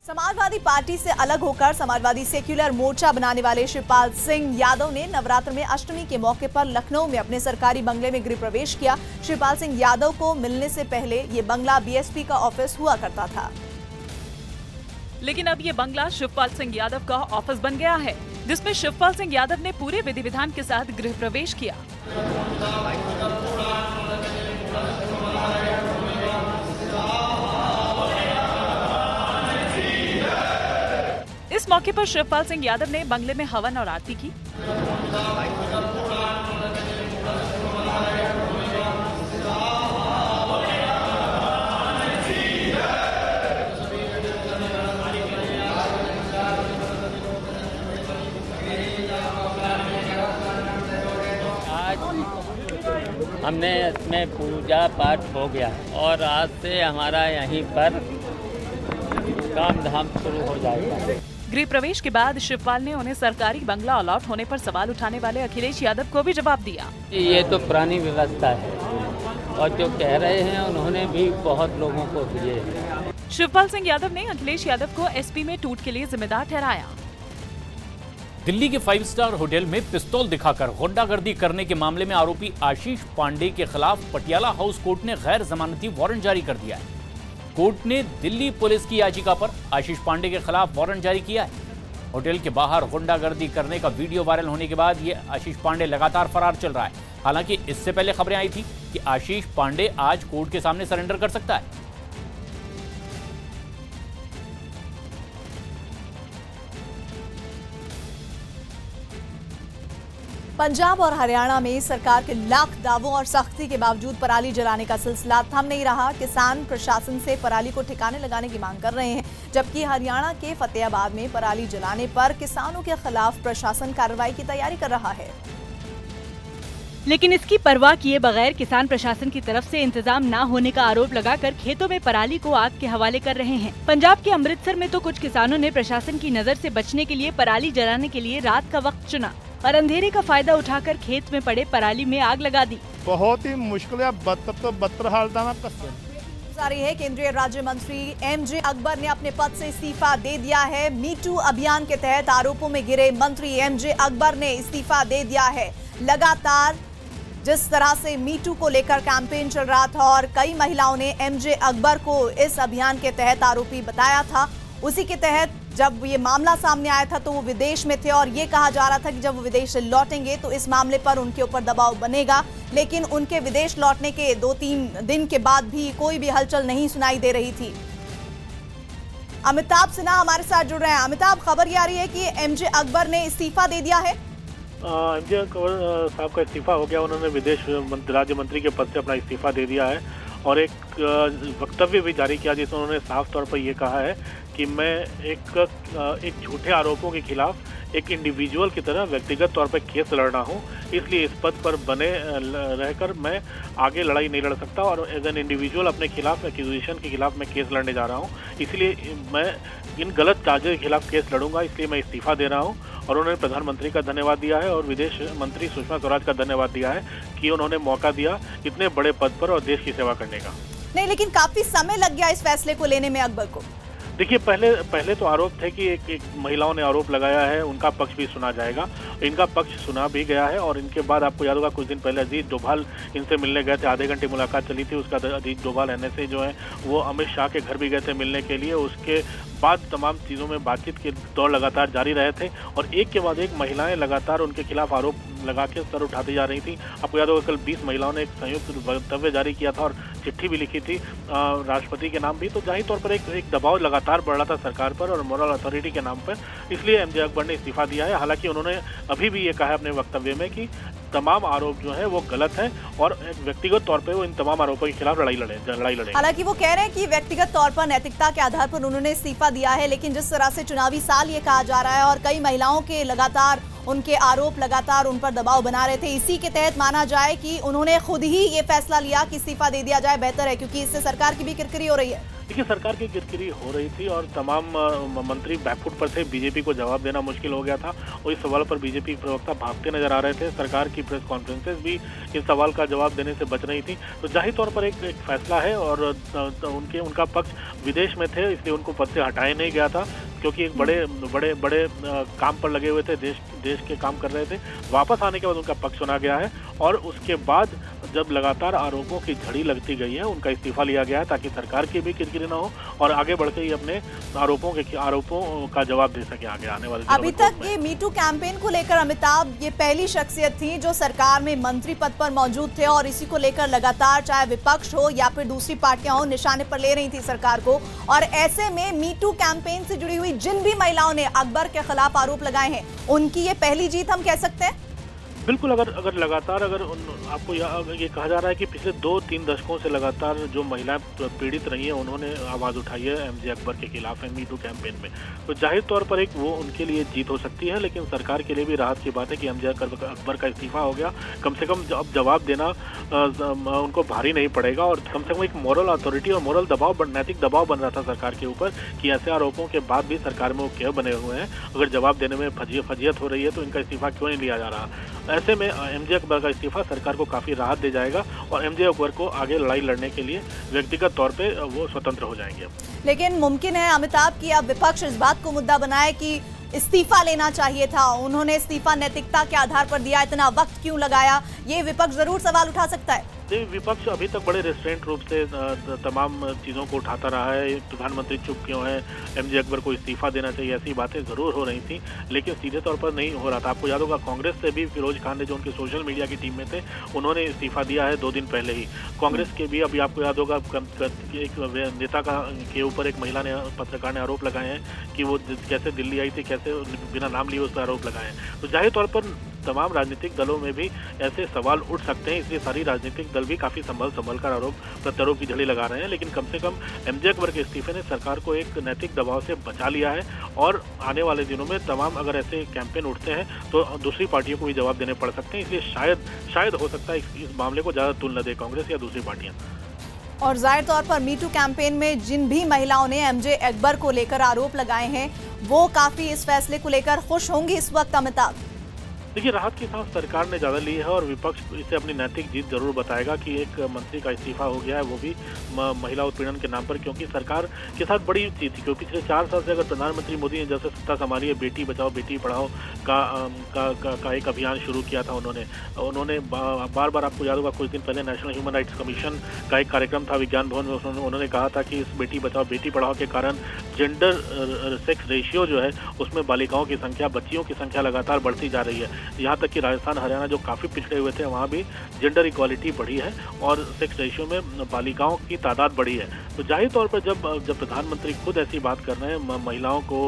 Samajwadi party से अलग होकर समाजवादी सेक्युलर मोर्चा बनाने वाले शिवपाल सिंह यादव ने नवरात्र में अष्टमी के मौके पर लखनऊ में अपने सरकारी बंगले में गृह प्रवेश किया। शिवपाल सिंह यादव को मिलने से पहले ये बंगला बीएसपी का ऑफिस हुआ करता था, लेकिन अब ये बंगला शिवपाल सिंह यादव का ऑफिस बन गया है, जिसमें शिवपाल सिंह यादव ने पूरे विधि विधान के साथ गृह प्रवेश किया। इस मौके पर शिवपाल सिंह यादव ने बंगले में हवन और आरती की। आज हमने इसमें पूजा पाठ हो गया और आज से हमारा यहीं पर काम धाम शुरू हो जाएगा। गृह प्रवेश के बाद शिवपाल ने उन्हें सरकारी बंगला अलॉट होने पर सवाल उठाने वाले अखिलेश यादव को भी जवाब दिया। ये तो पुरानी व्यवस्था है और जो कह रहे हैं उन्होंने भी बहुत लोगों को दिए हैं। शिवपाल सिंह यादव ने अखिलेश यादव को एसपी में टूट के लिए जिम्मेदार ठहराया। दिल्ली के 5 स्टार होटल में पिस्तौल दिखाकर गुंडागर्दी करने के मामले में आरोपी आशीष पांडे के खिलाफ पटियाला हाउस कोर्ट ने गैर जमानती वारंट जारी कर दिया है। कोर्ट ने दिल्ली पुलिस की याचिका पर आशीष पांडे के खिलाफ वारंट जारी किया है। होटल के बाहर गुंडागर्दी करने का वीडियो वायरल होने के बाद ये आशीष पांडे लगातार फरार चल रहा है। हालांकि इससे पहले खबरें आई थी कि आशीष पांडे आज कोर्ट के सामने सरेंडर कर सकता है। पंजाब और हरियाणा में सरकार के लाख दावों और सख्ती के बावजूद पराली जलाने का सिलसिला थम नहीं रहा। किसान प्रशासन से पराली को ठिकाने लगाने की मांग कर रहे हैं, जबकि हरियाणा के फतेहाबाद में पराली जलाने पर किसानों के खिलाफ प्रशासन कार्रवाई की तैयारी कर रहा है। लेकिन इसकी परवाह किए बगैर किसान प्रशासन की तरफ से इंतजाम न होने का आरोप लगाकर खेतों में पराली को आग के हवाले कर रहे हैं। पंजाब के अमृतसर में तो कुछ किसानों ने प्रशासन की नजर से बचने के लिए पराली जलाने के लिए रात का वक्त चुना और अंधेरे का फायदा उठाकर खेत में पड़े पराली में आग लगा दी। बहुत ही मुश्किल है, बदतर हालत जारी है। केंद्रीय राज्य मंत्री एमजे अकबर ने अपने पद से इस्तीफा दे दिया है। मीटू अभियान के तहत आरोपों में घिरे मंत्री एमजे अकबर ने इस्तीफा दे दिया है। लगातार जिस तरह से मीटू को लेकर कैंपेन चल रहा था और कई महिलाओं ने एमजे अकबर को इस अभियान के तहत आरोपी बताया था, उसी के तहत जब ये मामला सामने आया था तो वो विदेश में थे और ये कहा जा रहा था कि जब वो विदेश से लौटेंगे तो इस मामले पर उनके ऊपर दबाव बनेगा। लेकिन उनके विदेश लौटने के 2-3 दिन के बाद भी कोई भी हलचल नहीं सुनाई दे रही थी। अमिताभ सिन्हा हमारे साथ जुड़ रहे हैं। अमिताभ, खबर ये आ रही है कि एमजे अकबर ने इस्तीफा दे दिया है। एमजे अकबर साहब का इस्तीफा हो गया। उन्होंने विदेश राज्य मंत्री के पद से अपना इस्तीफा दे दिया है और एक वक्तव्य भी जारी किया जिसमें उन्होंने साफ तौर पर यह कहा है कि मैं एक झूठे आरोपों के खिलाफ एक इंडिविजुअल की तरह व्यक्तिगत तौर पर केस लड़ रहा हूं, इसलिए इस पद पर बने रहकर मैं आगे लड़ाई नहीं लड़ सकता और एज एन इंडिविजुअल अपने खिलाफ एक्यूजिशन के खिलाफ मैं केस लड़ने जा रहा हूं, इसलिए मैं इन गलत चार्जेस के खिलाफ केस लड़ूंगा, इसलिए मैं इस्तीफा दे रहा हूं। और उन्होंने प्रधानमंत्री का धन्यवाद दिया है और विदेश मंत्री सुषमा स्वराज का धन्यवाद दिया है कि उन्होंने मौका दिया इतने बड़े पद पर और देश की सेवा करने का। नहीं, लेकिन काफी समय लग गया इस फैसले को लेने में अकबर को। देखिए, पहले तो आरोप थे कि एक महिलाओं ने आरोप लगाया है, उनका पक्ष भी सुना जाएगा। इनका पक्ष सुना भी गया है और इनके बाद आपको याद होगा कुछ दिन पहले अजीत डोभाल इनसे मिलने गए थे, आधे घंटे मुलाकात चली थी। उसका अजीत डोभाल एनएसए जो है वो अमित शाह के घर भी गए थे मिलने के लिए। उसके बाद तमाम चीज़ों में बातचीत के दौर लगातार जारी रहे थे और एक के बाद एक महिलाएं लगातार उनके खिलाफ आरोप लगा के सर उठाती जा रही थी। आपको याद होगा कल 20 महिलाओं ने एक संयुक्त वक्तव्य जारी किया था और चिट्ठी भी लिखी थी राष्ट्रपति के नाम भी। तो जाहिर तौर पर एक दबाव लगातार बढ़ रहा था सरकार पर और मोरल अथॉरिटी के नाम पर, इसलिए एमजे अकबर ने इस्तीफा दिया है। हालांकि उन्होंने अभी भी ये कहा है अपने वक्तव्य में कि तमाम आरोप जो है वो गलत है और व्यक्तिगत तौर पे वो इन तमाम आरोपों के खिलाफ लड़ाई लड़े। हालांकि वो कह रहे हैं कि व्यक्तिगत तौर पर नैतिकता के आधार पर उन्होंने इस्तीफा दिया है, लेकिन जिस तरह से चुनावी साल ये कहा जा रहा है और कई महिलाओं के लगातार उनके आरोप लगातार उन पर दबाव बना रहे थे, इसी के तहत माना जाए कि उन्होंने खुद ही ये फैसला लिया कि इस्तीफा दे दिया जाए बेहतर है, क्योंकि इससे सरकार की भी किरकिरी हो रही है। देखिए, सरकार की किरकिरी हो रही थी और तमाम मंत्री बैकफुट पर थे। बीजेपी को जवाब देना मुश्किल हो गया था और इस सवाल पर बीजेपी प्रवक्ता भागते नजर आ रहे थे। सरकार की प्रेस कॉन्फ्रेंसेस भी इस सवाल का जवाब देने से बच रही थी। तो जाहिर तौर पर एक फैसला है और उनका पक्ष विदेश में थे, इसलिए उनको पद से हटाया नहीं गया था, क्योंकि एक बड़े काम पर लगे हुए थे, देश के काम कर रहे थे। वापस आने के बाद उनका पक्ष सुना गया है और उसके बाद जब लगातार आरोपों की झड़ी लगती गई है, उनका इस्तीफा लिया गया है ताकि सरकार की भी किरकिरी ना हो और आगे बढ़ के ही अपने आरोपों का जवाब दे सके आगे आने वाले। अभी तक ये मीटू कैंपेन को लेकर अमिताभ ये पहली शख्सियत थी जो सरकार में मंत्री पद पर मौजूद थे और इसी को लेकर लगातार चाहे विपक्ष हो या फिर दूसरी पार्टियां हो निशाने पर ले रही थी सरकार को। और ऐसे में मीटू कैंपेन से जुड़ी हुई जिन भी महिलाओं ने अकबर के खिलाफ आरोप लगाए हैं, उनकी ये पहली जीत हम कह सकते हैं। बिल्कुल, अगर लगातार आपको ये कहा जा रहा है कि पिछले 2-3 दशकों से लगातार जो महिलाएं पीड़ित रही हैं, उन्होंने आवाज़ उठाई है एमजे अकबर के खिलाफ मीटू कैंपेन में, तो जाहिर तौर पर एक वो उनके लिए जीत हो सकती है। लेकिन सरकार के लिए भी राहत की बात है कि एमजे अकबर का इस्तीफा हो गया। कम से कम अब जवाब देना उनको भारी नहीं पड़ेगा और कम से कम एक मॉरल अथॉरिटी और मॉरल दबाव, नैतिक दबाव बन रहा था सरकार के ऊपर कि ऐसे आरोपों के बाद भी सरकार में वो क्यों बने हुए हैं। अगर जवाब देने में फजीयत हो रही है तो इनका इस्तीफा क्यों नहीं लिया जा रहा। ऐसे में एमजे अकबर का इस्तीफा सरकार को काफी राहत दे जाएगा और एमजे अकबर को आगे लड़ाई लड़ने के लिए व्यक्तिगत तौर पे वो स्वतंत्र हो जाएंगे। लेकिन मुमकिन है अमिताभ की अब विपक्ष इस बात को मुद्दा बनाए कि इस्तीफा लेना चाहिए था, उन्होंने इस्तीफा नैतिकता के आधार पर दिया, इतना वक्त क्यों लगाया, ये विपक्ष जरूर सवाल उठा सकता है। विपक्ष अभी तक बड़े रेस्ट्रेंट रूप से तमाम चीज़ों को उठाता रहा है। प्रधानमंत्री चुप क्यों है, एमजे अकबर को इस्तीफा देना चाहिए, ऐसी बातें ज़रूर हो रही थी लेकिन सीधे तौर पर नहीं हो रहा था। आपको याद होगा कांग्रेस से भी फिरोज खान ने, जो उनके सोशल मीडिया की टीम में थे, उन्होंने इस्तीफा दिया है 2 दिन पहले ही। कांग्रेस के भी अभी आपको याद होगा एक नेता के ऊपर एक महिला ने, पत्रकार ने आरोप लगाए हैं कि वो कैसे दिल्ली आई थी, कैसे बिना नाम लिए उस पर आरोप लगाए हैं। तो जाहिर तौर पर तमाम राजनीतिक दलों में भी ऐसे सवाल उठ सकते हैं, इसलिए सारी राजनीतिक दल भी काफी संभल कर आरोप प्रत्यारोप की झड़ी लगा रहे हैं। लेकिन कम से कम एमजे अकबर के इस्तीफे ने सरकार को एक नैतिक दबाव से बचा लिया है और आने वाले दिनों में तमाम अगर ऐसे कैंपेन उठते हैं तो दूसरी पार्टियों को भी जवाब देने पड़ सकते हैं। इसलिए शायद हो सकता है इस मामले को ज्यादा तुल न दे कांग्रेस या दूसरी पार्टियां। और जाहिर तौर पर मीटू कैंपेन में जिन भी महिलाओं ने एमजे अकबर को लेकर आरोप लगाए हैं वो काफी इस फैसले को लेकर खुश होंगी इस वक्त। अमिताभ, देखिए, राहत की सांस सरकार ने ज़्यादा ली है और विपक्ष इसे अपनी नैतिक जीत जरूर बताएगा कि एक मंत्री का इस्तीफा हो गया है, वो भी महिला उत्पीड़न के नाम पर, क्योंकि सरकार के साथ बड़ी चीज थी। क्योंकि पिछले 4 साल से अगर प्रधानमंत्री मोदी ने जब से सत्ता संभाली है, बेटी बचाओ बेटी पढ़ाओ का एक अभियान शुरू किया था उन्होंने बार बार, आपको याद होगा कुछ दिन पहले नेशनल ह्यूमन राइट्स कमीशन का एक कार्यक्रम था विज्ञान भवन में, उन्होंने कहा था कि इस बेटी बचाओ बेटी पढ़ाओ के कारण जेंडर सेक्स रेशियो जो है उसमें बालिकाओं की संख्या, बच्चियों की संख्या लगातार बढ़ती जा रही है। यहाँ तक कि राजस्थान, हरियाणा जो काफ़ी पिछड़े हुए थे, वहाँ भी जेंडर इक्वालिटी बढ़ी है और सेक्स रेशियो में बालिकाओं की तादाद बढ़ी है। तो जाहिर तौर पर जब प्रधानमंत्री खुद ऐसी बात कर रहे हैं, महिलाओं को,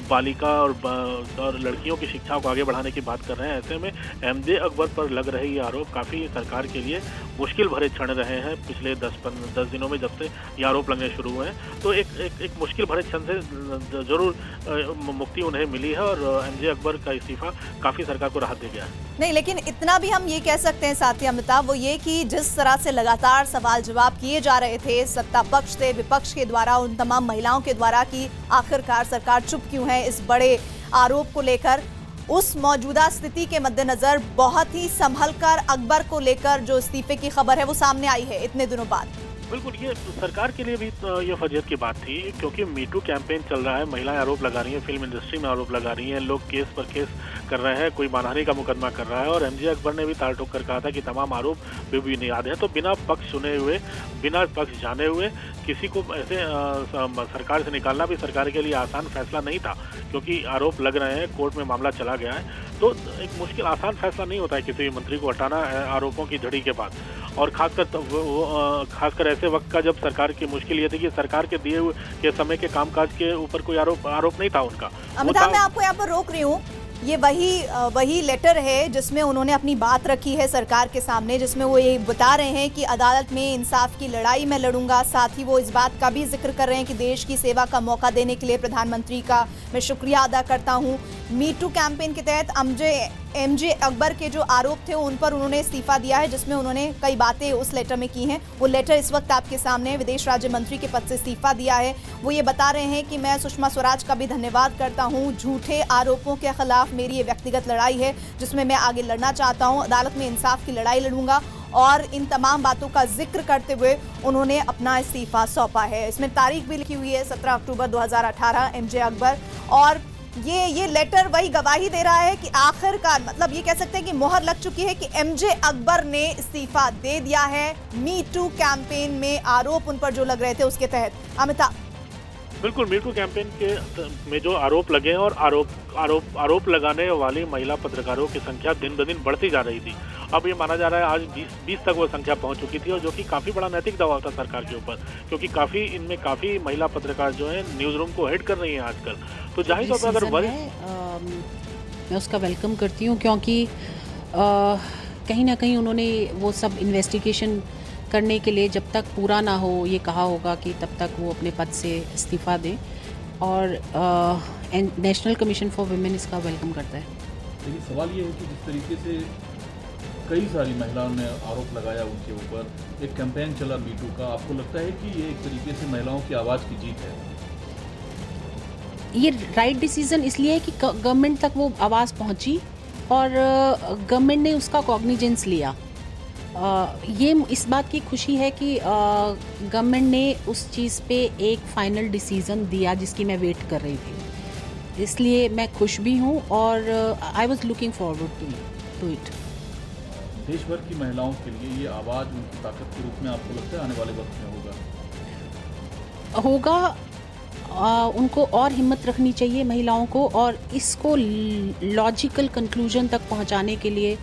बालिका और लड़कियों की शिक्षा को आगे बढ़ाने की बात कर रहे हैं, ऐसे में एमजे अकबर पर लग रहे ये आरोप काफ़ी सरकार के लिए मुश्किल भरे क्षण रहे हैं। पिछले 10 दिनों में जब से ये आरोप लगने शुरू हुए हैं तो एक मुश्किल भरे क्षण से जरूर मुक्ति उन्हें मिली है और एमजे अकबर का इस्तीफा काफ़ी सरकार को राहत दे गया है। नहीं, लेकिन इतना भी हम ये कह सकते हैं साथी अमिताभ, वो ये कि जिस तरह से लगातार सवाल जवाब किए जा रहे थे सत्ता पक्ष से, विपक्ष के द्वारा, उन तमाम महिलाओं के द्वारा कि आखिरकार सरकार चुप क्यों है इस बड़े आरोप को लेकर, उस मौजूदा स्थिति के मद्देनजर बहुत ही संभल कर अकबर को लेकर जो इस्तीफे की खबर है वो सामने आई है इतने दिनों बाद। बिल्कुल, ये सरकार के लिए भी ये फजीयत की बात थी, क्योंकि मीटू कैंपेन चल रहा है, महिलाएं आरोप लगा रही हैं, फिल्म इंडस्ट्री में आरोप लगा रही हैं, लोग केस पर केस कर रहे हैं, कोई मानहानि का मुकदमा कर रहा है और एमजे अकबर ने भी ताल ठोक कर कहा था कि तमाम आरोप बेबुनियाद हैं। तो बिना पक्ष सुने हुए, बिना पक्ष जाने हुए किसी को ऐसे सरकार से निकालना भी सरकार के लिए आसान फैसला नहीं था, क्योंकि आरोप लग रहे हैं, कोर्ट में मामला चला गया है। तो एक मुश्किल, आसान फैसला नहीं होता है किसी भी मंत्री को हटाना आरोपों की झड़ी के बाद, और खासकर ऐसे वक्त का जब सरकार की मुश्किल ये थी कि सरकार के दिए हुए के समय के कामकाज के ऊपर कोई आरोप नहीं था उनका। अमिताभ, मैं आपको यहाँ पर रोक रही हूँ, ये वही लेटर है जिसमें उन्होंने अपनी बात रखी है सरकार के सामने, जिसमें वो ये बता रहे हैं कि अदालत में इंसाफ की लड़ाई मैं लड़ूंगा। साथ ही वो इस बात का भी जिक्र कर रहे हैं कि देश की सेवा का मौका देने के लिए प्रधानमंत्री का मैं शुक्रिया अदा करता हूं। मी टू कैंपेन के तहत एमजे अकबर के जो आरोप थे उन पर उन्होंने इस्तीफा दिया है, जिसमें उन्होंने कई बातें उस लेटर में की हैं। वो लेटर इस वक्त आपके सामने है। विदेश राज्य मंत्री के पद से इस्तीफा दिया है। वो ये बता रहे हैं कि मैं सुषमा स्वराज का भी धन्यवाद करता हूं। झूठे आरोपों के खिलाफ मेरी ये व्यक्तिगत लड़ाई है जिसमें मैं आगे लड़ना चाहता हूं। अदालत में इंसाफ की लड़ाई लड़ूंगा और इन तमाम बातों का जिक्र करते हुए उन्होंने अपना इस्तीफा सौंपा है। इसमें तारीख भी लिखी हुई है 17 अक्टूबर 2018, एमजे अकबर। और ये लेटर वही गवाही दे रहा है कि आखिरकार मतलब ये कह सकते हैं कि मोहर लग चुकी है कि एमजे अकबर ने इस्तीफा दे दिया है मी टू कैंपेन में आरोप उन पर जो लग रहे थे उसके तहत। अमिताभ, बिल्कुल, मी टू कैंपेन में जो आरोप लगे हैं और आरोप लगाने वाली महिला पत्रकारों की संख्या दिन ब दिन बढ़ती जा रही थी। अब ये माना जा रहा है आज 20 तक वो संख्या पहुंच चुकी थी, और जो कि काफी बड़ा नैतिक दबाव था सरकार के ऊपर, क्योंकि इनमें काफी महिला पत्रकार जो है न्यूज रूम को हेड कर रही हैं आजकल। तो जाहिर तौर पर अगर मैं उसका वेलकम करती हूँ, क्योंकि कहीं ना कहीं उन्होंने वो सब इन्वेस्टिगेशन करने के लिए जब तक पूरा ना हो ये कहा होगा कि तब तक वो अपने पद से इस्तीफा दें, और नेशनल कमीशन फॉर वुमेन इसका वेलकम करता है। लेकिन सवाल ये है कि जिस तरीके से कई सारी महिलाओं ने आरोप लगाया उनके ऊपर, एक कैंपेन चला मीटू का, आपको लगता है कि ये एक तरीके से महिलाओं की आवाज़ की जीत है? ये राइट डिसीजन इसलिए है कि गवर्नमेंट तक वो आवाज़ पहुंची और गवर्नमेंट ने उसका कॉग्निजेंस लिया। ये इस बात की खुशी है कि गवर्नमेंट ने उस चीज़ पे एक फाइनल डिसीजन दिया जिसकी मैं वेट कर रही थी, इसलिए मैं खुश भी हूँ और I was looking forward to it. देश भर की महिलाओं के लिए ये आवाज़ उनकी ताकत के रूप में आपको लगता है आने वाले वक्त में होगा? उनको और हिम्मत रखनी चाहिए महिलाओं को, और इसको लॉजिकल कंक्लूजन तक पहुंचाने के लिए